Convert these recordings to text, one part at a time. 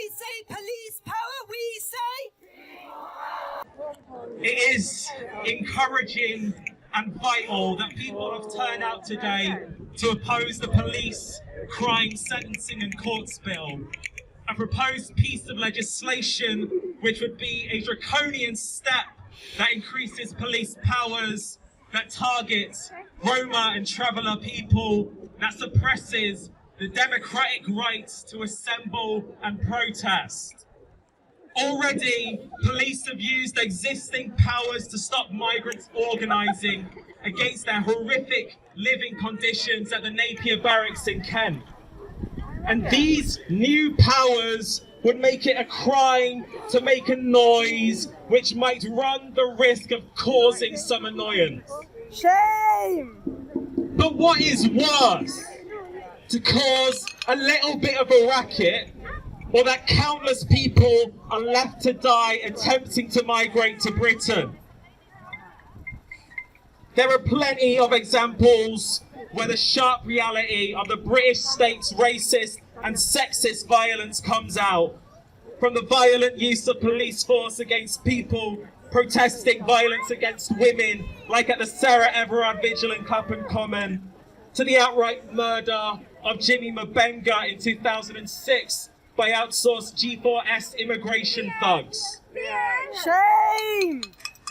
They say police power, we say... It is encouraging and vital that people have turned out today to oppose the police crime sentencing and courts bill, a proposed piece of legislation which would be a draconian step that increases police powers, that targets Roma and traveller people, that suppresses the democratic right to assemble and protest. Already, police have used existing powers to stop migrants organising against their horrific living conditions at the Napier Barracks in Kent. And these new powers would make it a crime to make a noise which might run the risk of causing some annoyance. Shame! But what is worse? To cause a little bit of a racket, or that countless people are left to die attempting to migrate to Britain. There are plenty of examples where the sharp reality of the British state's racist and sexist violence comes out. From the violent use of police force against people protesting violence against women, like at the Sarah Everard Vigil in Clapham Common, to the outright murder of Jimmy Mabenga in 2006 by outsourced G4S immigration thugs. Shame!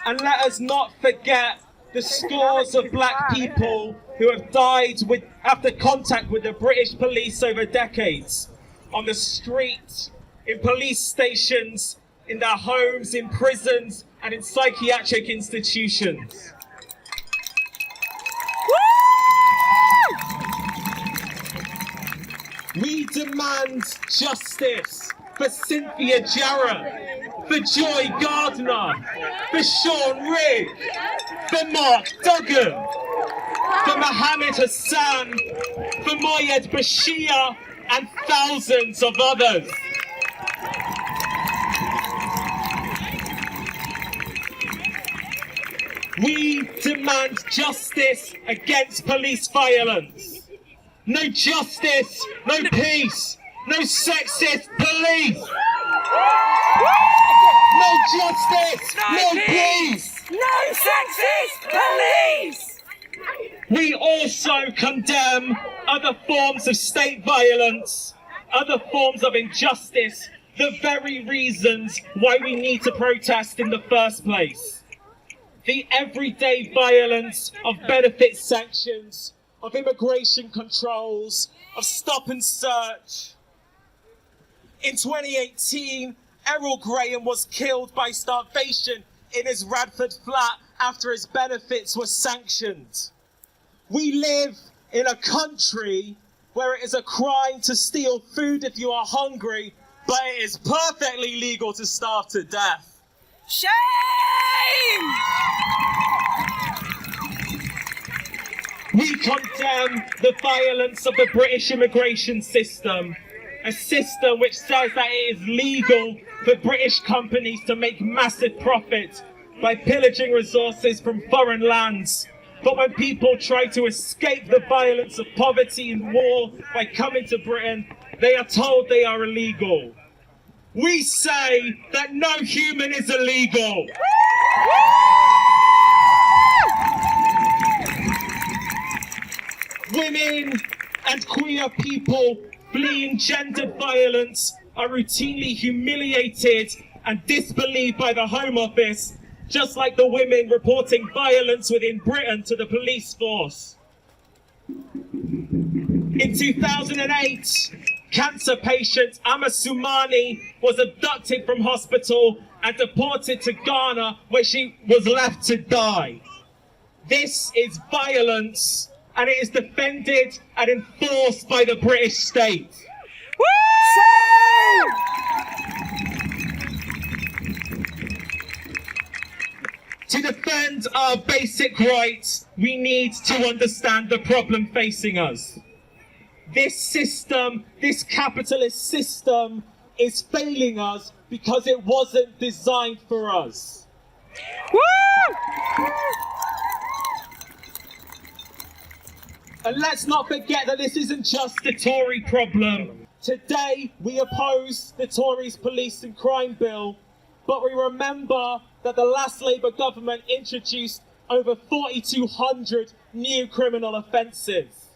And let us not forget the scores of black people who have died after contact with the British police over decades, on the street, in police stations, in their homes, in prisons, and in psychiatric institutions. We demand justice for Cynthia Jarrett, for Joy Gardner, for Sean Rigg, for Mark Duggan, for Mohammed Hassan, for Moyed Bashir, and thousands of others. We demand justice against police violence. No justice, no peace, no sexist police. No justice, no peace. No sexist police! We also condemn other forms of state violence, other forms of injustice, the very reasons why we need to protest in the first place. The everyday violence of benefit sanctions, of immigration controls, of stop and search. In 2018, Errol Graham was killed by starvation in his Radford flat after his benefits were sanctioned. We live in a country where it is a crime to steal food if you are hungry, but it is perfectly legal to starve to death. Shame! We condemn the violence of the British immigration system, a system which says that it is legal for British companies to make massive profit by pillaging resources from foreign lands. But when people try to escape the violence of poverty and war by coming to Britain, they are told they are illegal. We say that no human is illegal. Women and queer people fleeing gendered violence are routinely humiliated and disbelieved by the Home Office, just like the women reporting violence within Britain to the police force. In 2008, cancer patient Amma Soumani was abducted from hospital and deported to Ghana, where she was left to die. This is violence, and it is defended and enforced by the British state. Woo! To defend our basic rights, we need to understand the problem facing us. This system, this capitalist system, is failing us because it wasn't designed for us. Woo! And let's not forget that this isn't just a Tory problem. Today, we oppose the Tories' police and crime bill, but we remember that the last Labour government introduced over 4,200 new criminal offences.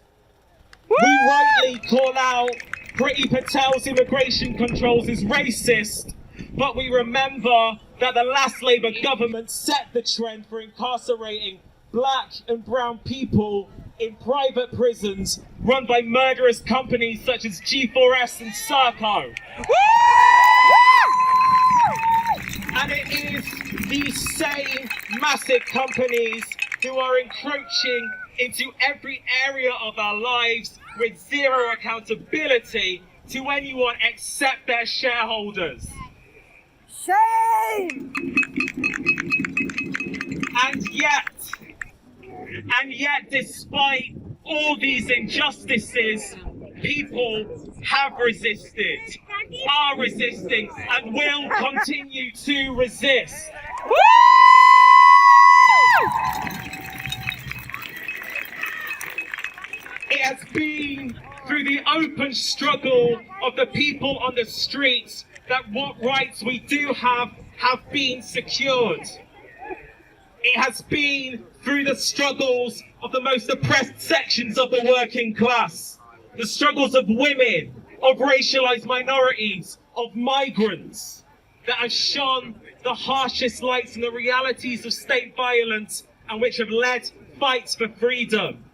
We rightly call out Priti Patel's immigration controls as racist, but we remember that the last Labour government set the trend for incarcerating black and brown people in private prisons run by murderous companies such as G4S and Serco. And it is these same massive companies who are encroaching into every area of our lives with zero accountability to anyone except their shareholders. Shame! And yet, despite all these injustices, people have resisted, are resisting, and will continue to resist. It has been through the open struggle of the people on the streets that what rights we do have been secured. It has been through the struggles of the most oppressed sections of the working class, the struggles of women, of racialized minorities, of migrants, that have shone the harshest lights on the realities of state violence and which have led fights for freedom.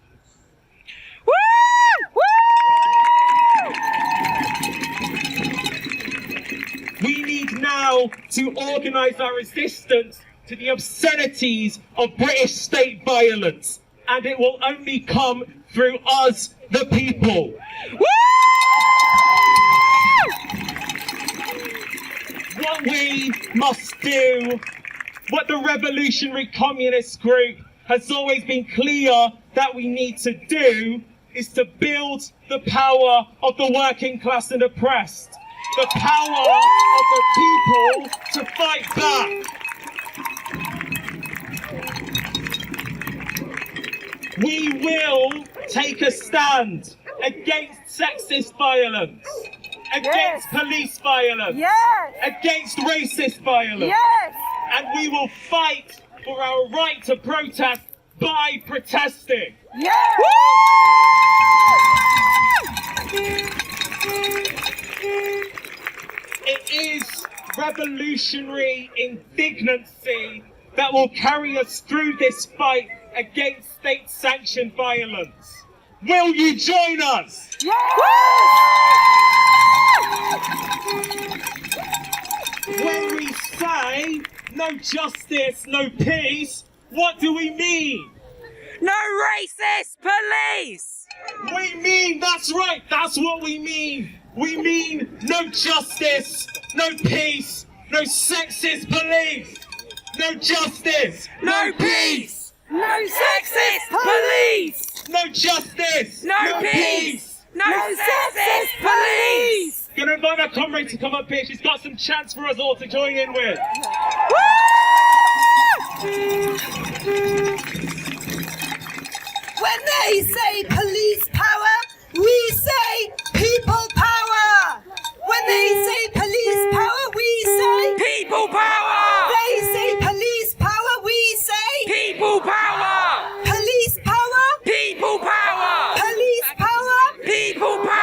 We need now to organise our resistance to the obscenities of British state violence, and it will only come through us, the people. What we must do, what the Revolutionary Communist Group has always been clear that we need to do, is to build the power of the working class and oppressed, the power of the people to fight back. We will take a stand against sexist violence, against police violence, against racist violence, and we will fight for our right to protest by protesting. It is revolutionary indignancy that will carry us through this fight against state-sanctioned violence. Will you join us? When we say no justice, no peace, what do we mean? No racist police! We mean, that's right, that's what we mean. We mean no justice, no peace, no sexist police. No justice, no peace! No sexist police! No justice, no peace! No sexist police! Gonna invite my comrade to come up here. She's got some chants for us all to join in with. When they say police power, we say people power! When they say police power, we say people power! They say police power, we say people power! Police power, people power! Police power, people power!